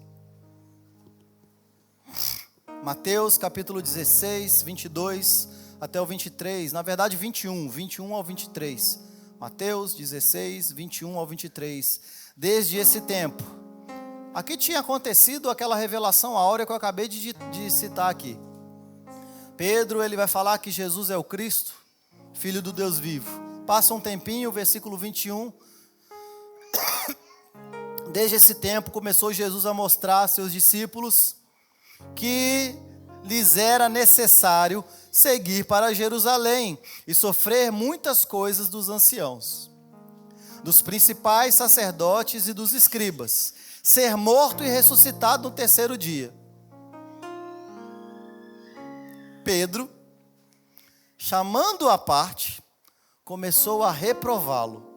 Mateus capítulo 16, 22 até o 23, na verdade 21 ao 23. Mateus 16, 21 ao 23. Desde esse tempo, aqui tinha acontecido aquela revelação áurea que eu acabei de citar aqui. Pedro, ele vai falar que Jesus é o Cristo, Filho do Deus vivo. Passa um tempinho, versículo 21. Desde esse tempo começou Jesus a mostrar a seus discípulos que lhes era necessário seguir para Jerusalém e sofrer muitas coisas dos anciãos, dos principais sacerdotes e dos escribas, ser morto e ressuscitado no terceiro dia. Pedro, chamando-o à parte, começou a reprová-lo.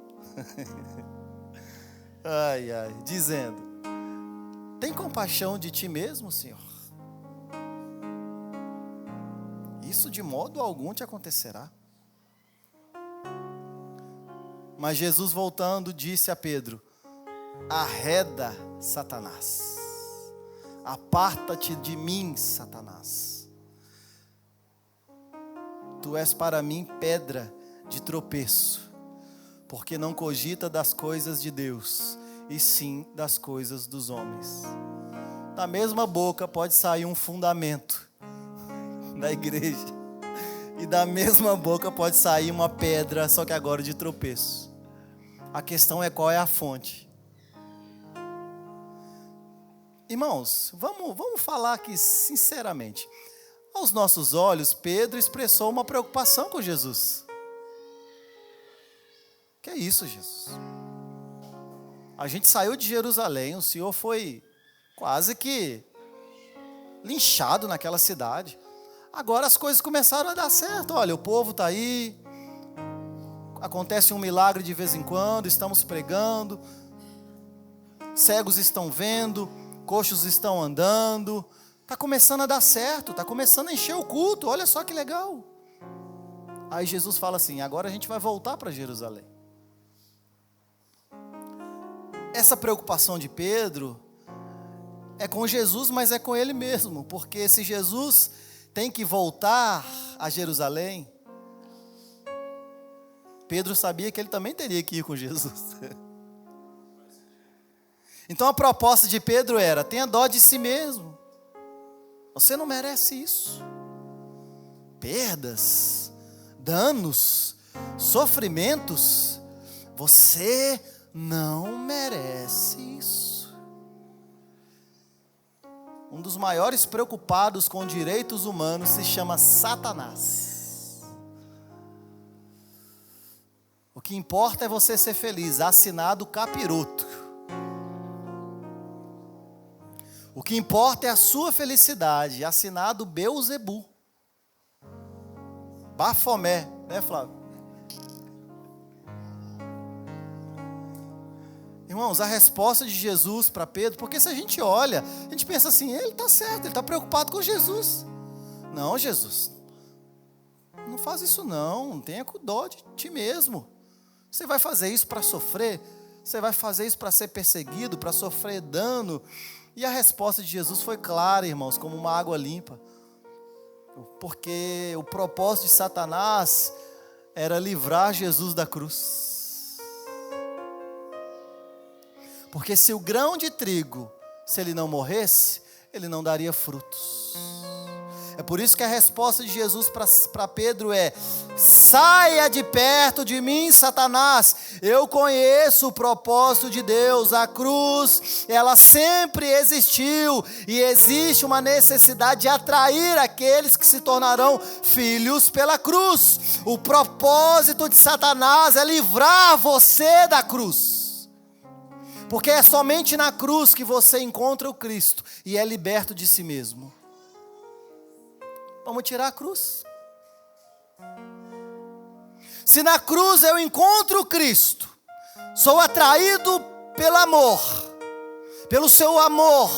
Dizendo: tem compaixão de ti mesmo, Senhor? Isso de modo algum te acontecerá. Mas Jesus, voltando, disse a Pedro: arreda, Satanás. Aparta-te de mim, Satanás. Tu és para mim pedra de tropeço, porque não cogita das coisas de Deus, e sim das coisas dos homens. Da mesma boca pode sair um fundamento da igreja, e da mesma boca pode sair uma pedra, só que agora de tropeço. A questão é qual é a fonte. Irmãos, vamos falar aqui sinceramente. Aos nossos olhos, Pedro expressou uma preocupação com Jesus. Que é isso, Jesus? A gente saiu de Jerusalém, o Senhor foi quase que linchado naquela cidade. Agora as coisas começaram a dar certo. Olha, o povo está aí, acontece um milagre de vez em quando, estamos pregando, cegos estão vendo, coxos estão andando, está começando a dar certo, está começando a encher o culto, olha só que legal. Aí Jesus fala assim: agora a gente vai voltar para Jerusalém. Essa preocupação de Pedro é com Jesus, mas é com ele mesmo, porque se Jesus tem que voltar a Jerusalém, Pedro sabia que ele também teria que ir com Jesus. Então a proposta de Pedro era: tenha dó de si mesmo, você não merece isso. Perdas, danos, sofrimentos, você não merece isso. Um dos maiores preocupados com direitos humanos se chama Satanás. O que importa é você ser feliz, assinado capiroto. O que importa é a sua felicidade, assinado Beuzebu. Bafomé, né, Flávio? Irmãos, a resposta de Jesus para Pedro, porque se a gente olha, a gente pensa assim: ele está certo, ele está preocupado com Jesus. Não, Jesus, não faz isso não, tenha dó de ti mesmo. Você vai fazer isso para sofrer? Você vai fazer isso para ser perseguido, para sofrer dano? E a resposta de Jesus foi clara, irmãos, como uma água limpa. Porque o propósito de Satanás era livrar Jesus da cruz. Porque se o grão de trigo, se ele não morresse, ele não daria frutos. É por isso que a resposta de Jesus para Pedro é: saia de perto de mim, Satanás. Eu conheço o propósito de Deus. A cruz, ela sempre existiu e existe uma necessidade de atrair aqueles que se tornarão filhos pela cruz. O propósito de Satanás é livrar você da cruz, porque é somente na cruz que você encontra o Cristo e é liberto de si mesmo. Vamos tirar a cruz. Se na cruz eu encontro o Cristo, sou atraído pelo amor, pelo seu amor,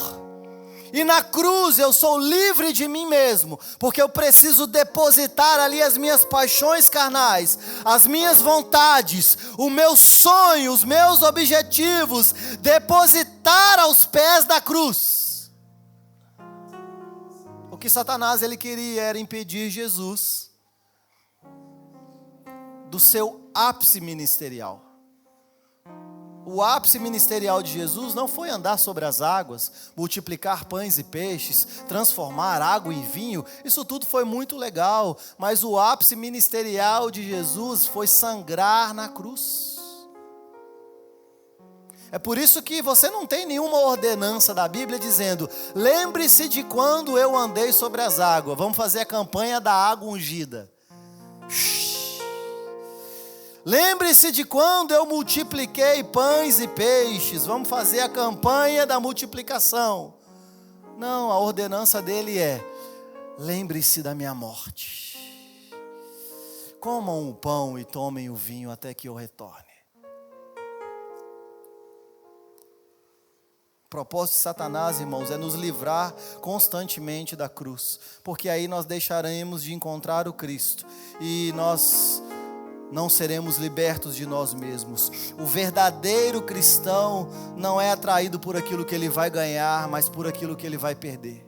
e na cruz eu sou livre de mim mesmo, porque eu preciso depositar ali as minhas paixões carnais, as minhas vontades, o meu sonho, os meus objetivos, depositar aos pés da cruz. O que Satanás ele queria era impedir Jesus do seu ápice ministerial. O ápice ministerial de Jesus não foi andar sobre as águas, multiplicar pães e peixes, transformar água em vinho. Isso tudo foi muito legal, mas o ápice ministerial de Jesus foi sangrar na cruz. É por isso que você não tem nenhuma ordenança da Bíblia dizendo: lembre-se de quando eu andei sobre as águas. Vamos fazer a campanha da água ungida. Lembre-se de quando eu multipliquei pães e peixes. Vamos fazer a campanha da multiplicação. Não, a ordenança dele é: lembre-se da minha morte. Comam o pão e tomem o vinho até que eu retorne. O propósito de Satanás, irmãos, é nos livrar constantemente da cruz, porque aí nós deixaremos de encontrar o Cristo e nós não seremos libertos de nós mesmos. O verdadeiro cristão não é atraído por aquilo que ele vai ganhar, mas por aquilo que ele vai perder.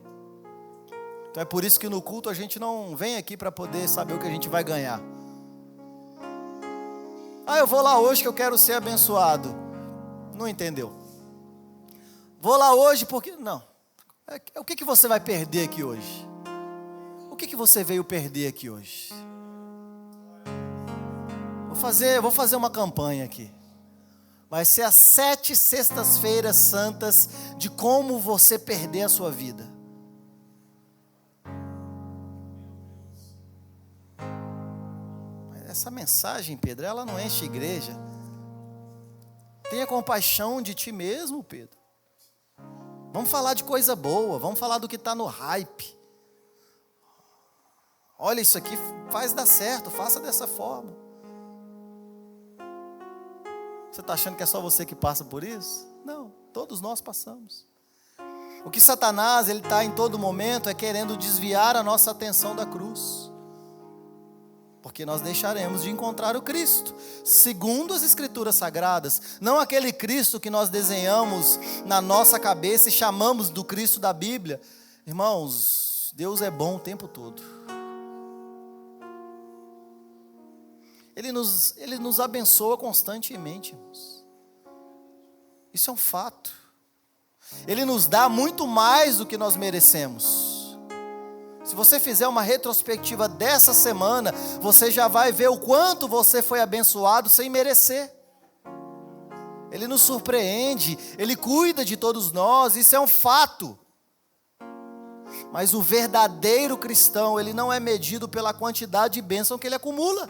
Então é por isso que no culto a gente não vem aqui para poder saber o que a gente vai ganhar. Eu vou lá hoje que eu quero ser abençoado. Não entendeu? Vou lá hoje porque... Não. O que você vai perder aqui hoje? O que você veio perder aqui hoje? Vou fazer uma campanha aqui. Vai ser as 7 sextas-feiras santas de como você perder a sua vida. Mas essa mensagem, Pedro, ela não enche a igreja. Tenha compaixão de ti mesmo, Pedro. Vamos falar de coisa boa, vamos falar do que está no hype. Olha, isso aqui faz dar certo, faça dessa forma. Você está achando que é só você que passa por isso? Não, todos nós passamos. O que Satanás ele está em todo momento é querendo desviar a nossa atenção da cruz. Porque nós deixaremos de encontrar o Cristo, segundo as Escrituras Sagradas. Não aquele Cristo que nós desenhamos na nossa cabeça e chamamos do Cristo da Bíblia. Irmãos, Deus é bom o tempo todo. Ele nos abençoa constantemente, irmãos. Isso é um fato. Ele nos dá muito mais do que nós merecemos. Se você fizer uma retrospectiva dessa semana, você já vai ver o quanto você foi abençoado sem merecer. Ele nos surpreende, Ele cuida de todos nós, isso é um fato. Mas o verdadeiro cristão, ele não é medido pela quantidade de bênção que ele acumula.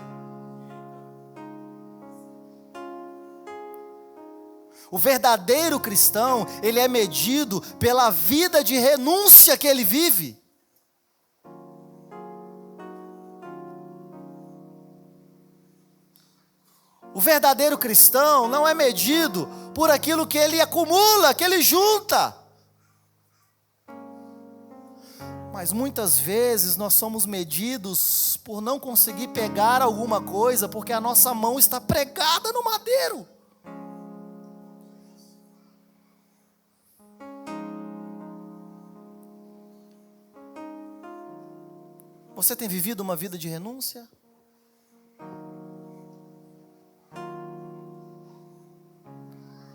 O verdadeiro cristão, ele é medido pela vida de renúncia que ele vive. O verdadeiro cristão não é medido por aquilo que ele acumula, que ele junta. Mas muitas vezes nós somos medidos por não conseguir pegar alguma coisa, porque a nossa mão está pregada no madeiro. Você tem vivido uma vida de renúncia?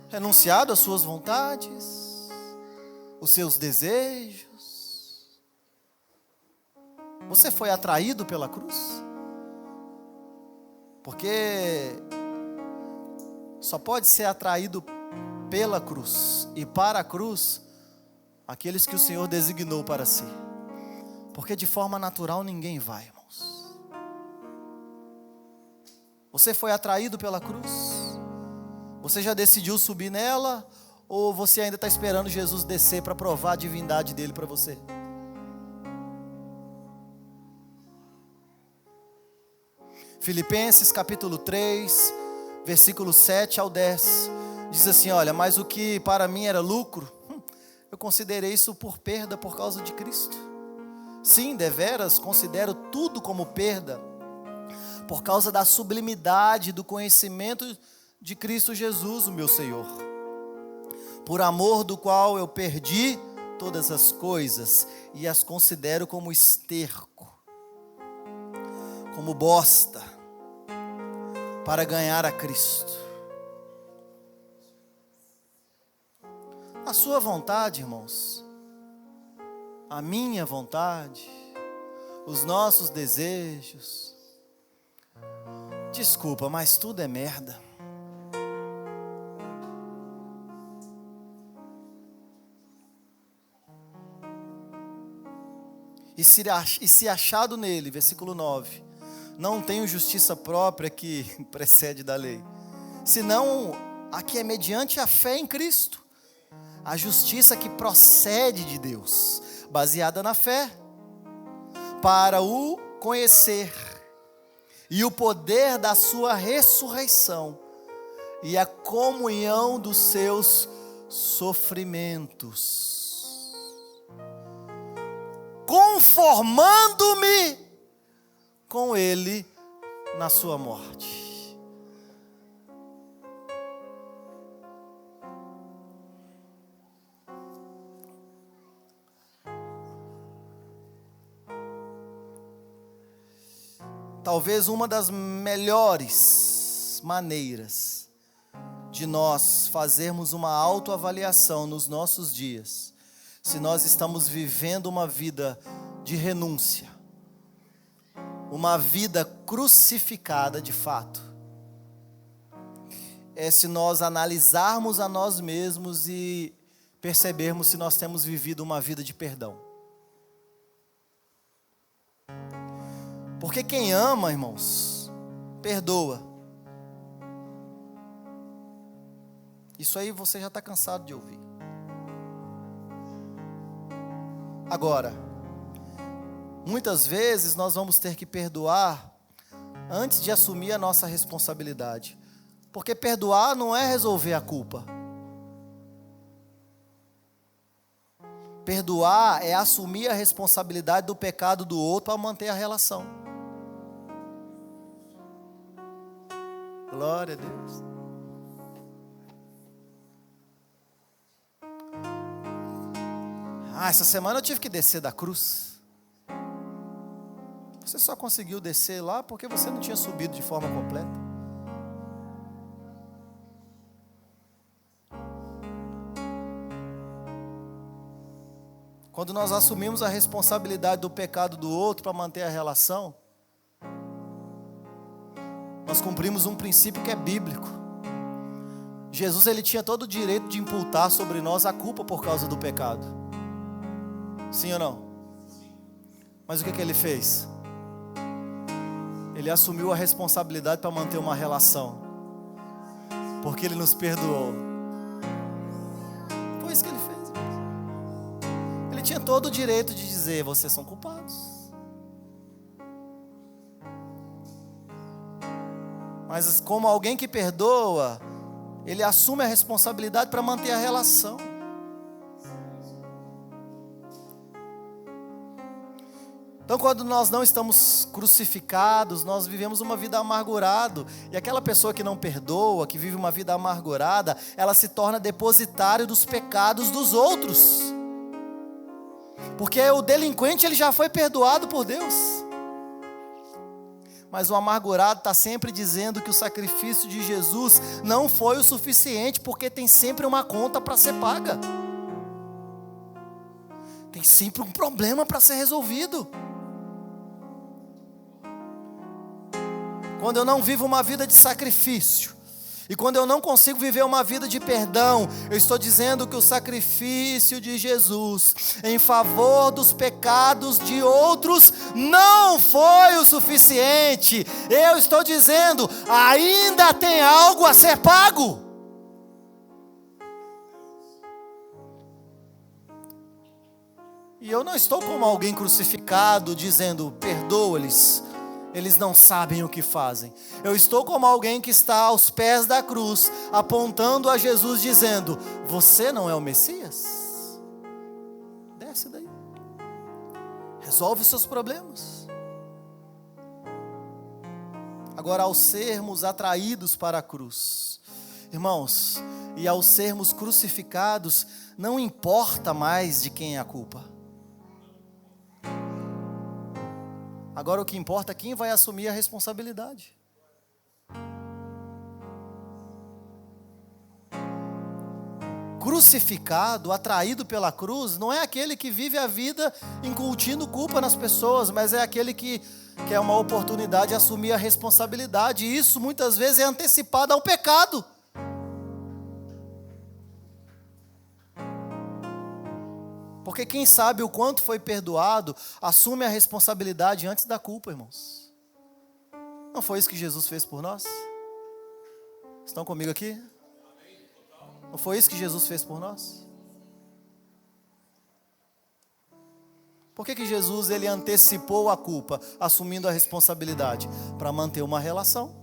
Renunciado às suas vontades, os seus desejos? Você foi atraído pela cruz? Porque só pode ser atraído pela cruz e para a cruz aqueles que o Senhor designou para si. Porque de forma natural ninguém vai, irmãos. Você foi atraído pela cruz? Você já decidiu subir nela? Ou você ainda está esperando Jesus descer para provar a divindade dele para você? Filipenses capítulo 3, versículo 7 ao 10. Diz assim, olha, mas o que para mim era lucro, eu considerei isso por perda por causa de Cristo. Sim, deveras, considero tudo como perda, por causa da sublimidade do conhecimento de Cristo Jesus, o meu Senhor. Por amor do qual eu perdi todas as coisas e as considero como esterco, como bosta, para ganhar a Cristo. A sua vontade, irmãos, a minha vontade, os nossos desejos, desculpa, mas tudo é merda. E se achado nele, versículo 9, não tenho justiça própria que precede da lei, senão a que é mediante a fé em Cristo, a justiça que procede de Deus, baseada na fé, para o conhecer, e o poder da sua ressurreição, e a comunhão dos seus sofrimentos, conformando-me com ele na sua morte. Talvez uma das melhores maneiras de nós fazermos uma autoavaliação nos nossos dias, se nós estamos vivendo uma vida de renúncia, uma vida crucificada de fato, é se nós analisarmos a nós mesmos e percebermos se nós temos vivido uma vida de perdão. Porque quem ama, irmãos, perdoa. Isso aí você já está cansado de ouvir. Agora, muitas vezes nós vamos ter que perdoar antes de assumir a nossa responsabilidade. Porque perdoar não é resolver a culpa. Perdoar é assumir a responsabilidade do pecado do outro para manter a relação. Glória a Deus. Essa semana eu tive que descer da cruz. Você só conseguiu descer lá porque você não tinha subido de forma completa. Quando nós assumimos a responsabilidade do pecado do outro para manter a relação, nós cumprimos um princípio que é bíblico. Jesus, ele tinha todo o direito de imputar sobre nós a culpa por causa do pecado. Sim ou não? Mas o que ele fez? Ele assumiu a responsabilidade para manter uma relação, porque ele nos perdoou. Foi isso que ele fez. Ele tinha todo o direito de dizer: vocês são culpados. Mas como alguém que perdoa, ele assume a responsabilidade para manter a relação. Então, quando nós não estamos crucificados, nós vivemos uma vida amargurada. E aquela pessoa que não perdoa, que vive uma vida amargurada, ela se torna depositário dos pecados dos outros. Porque o delinquente, ele já foi perdoado por Deus. Mas o amargurado está sempre dizendo que o sacrifício de Jesus não foi o suficiente, porque tem sempre uma conta para ser paga. Tem sempre um problema para ser resolvido. quando eu não vivo uma vida de sacrifício, e quando eu não consigo viver uma vida de perdão, eu estou dizendo que o sacrifício de Jesus em favor dos pecados de outros não foi o suficiente. Eu estou dizendo, ainda tem algo a ser pago. E eu não estou como alguém crucificado dizendo, perdoa-lhes, eles não sabem o que fazem. Eu estou como alguém que está aos pés da cruz, apontando a Jesus dizendo, você não é o Messias? Desce daí. Resolve os seus problemas. Agora, ao sermos atraídos para a cruz, irmãos, e ao sermos crucificados, não importa mais de quem é a culpa. Agora o que importa é quem vai assumir a responsabilidade. Crucificado, atraído pela cruz, não é aquele que vive a vida incutindo culpa nas pessoas, mas é aquele que quer uma oportunidade de assumir a responsabilidade. E isso muitas vezes é antecipado ao pecado. Porque quem sabe o quanto foi perdoado, assume a responsabilidade antes da culpa, irmãos. Não foi isso que Jesus fez por nós? Estão comigo aqui? Não foi isso que Jesus fez por nós? Por que Jesus ele antecipou a culpa, assumindo a responsabilidade? Para manter uma relação.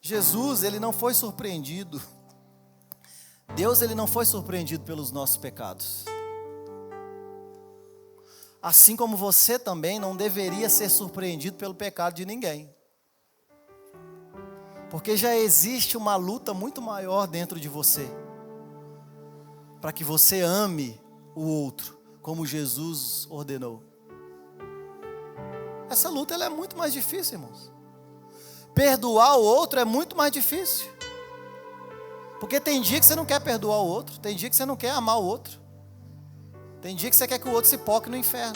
Jesus, ele não foi surpreendido. Deus, ele não foi surpreendido pelos nossos pecados. Assim como você também não deveria ser surpreendido pelo pecado de ninguém. Porque já existe uma luta muito maior dentro de você. Para que você ame o outro, como Jesus ordenou. Essa luta ela é muito mais difícil, irmãos. Perdoar o outro é muito mais difícil. Porque tem dia que você não quer perdoar o outro. Tem dia que você não quer amar o outro. Tem dia que você quer que o outro se poque no inferno.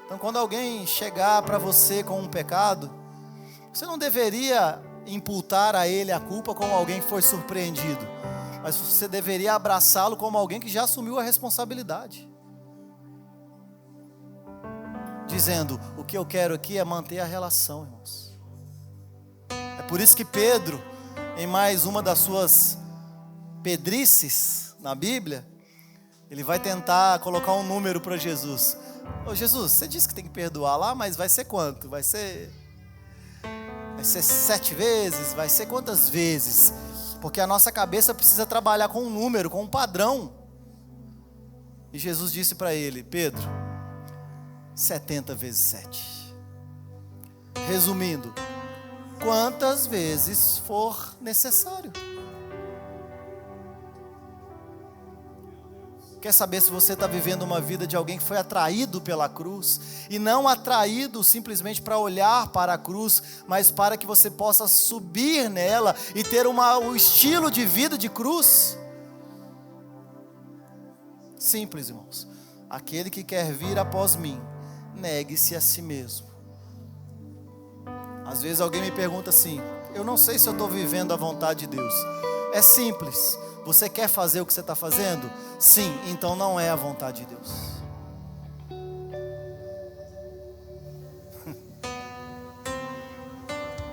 Então quando alguém chegar para você com um pecado, você não deveria imputar a ele a culpa como alguém que foi surpreendido. Mas você deveria abraçá-lo como alguém que já assumiu a responsabilidade. Dizendo, o que eu quero aqui é manter a relação, irmãos. É por isso que Pedro, em mais uma das suas pedrices na Bíblia, ele vai tentar colocar um número para Jesus. Ô Jesus, você disse que tem que perdoar lá, mas vai ser quanto? Vai ser 7 vezes? Vai ser quantas vezes? Porque a nossa cabeça precisa trabalhar com um número, com um padrão. E Jesus disse para ele, Pedro, 70 vezes 7. Resumindo, quantas vezes for necessário. Quer saber se você está vivendo uma vida de alguém que foi atraído pela cruz, e não atraído simplesmente para olhar para a cruz, mas para que você possa subir nela e ter um estilo de vida de cruz? Simples, irmãos. Aquele que quer vir após mim, negue-se a si mesmo. Às vezes alguém me pergunta assim, eu não sei se eu estou vivendo a vontade de Deus. É simples, você quer fazer o que você está fazendo? Sim, então não é a vontade de Deus.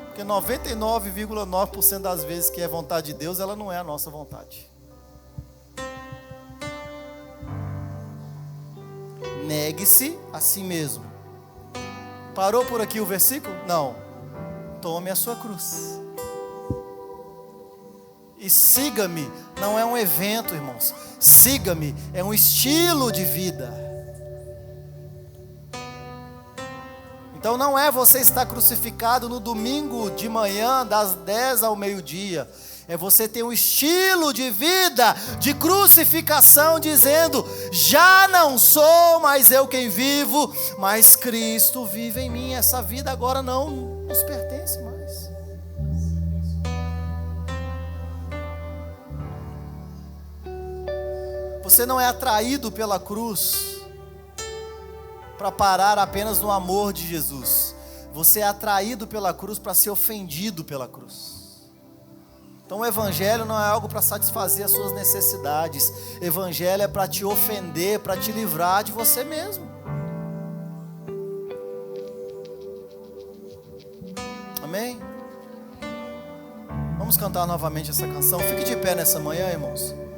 Porque 99,9% das vezes que é vontade de Deus, ela não é a nossa vontade. Negue-se a si mesmo. Parou por aqui o versículo? Não. Tome a sua cruz. E siga-me. Não é um evento, irmãos. Siga-me é um estilo de vida. Então não é você estar crucificado no domingo de manhã, das 10 ao meio-dia. É você ter um estilo de vida, de crucificação, dizendo, já não sou mais eu quem vivo, mas Cristo vive em mim. Essa vida agora não nos pertence mais. Você não é atraído pela cruz para parar apenas no amor de Jesus. Você é atraído pela cruz para ser ofendido pela cruz. Então o Evangelho não é algo para satisfazer as suas necessidades. Evangelho é para te ofender, para te livrar de você mesmo. Amém? Vamos cantar novamente essa canção. Fique de pé nessa manhã, irmãos.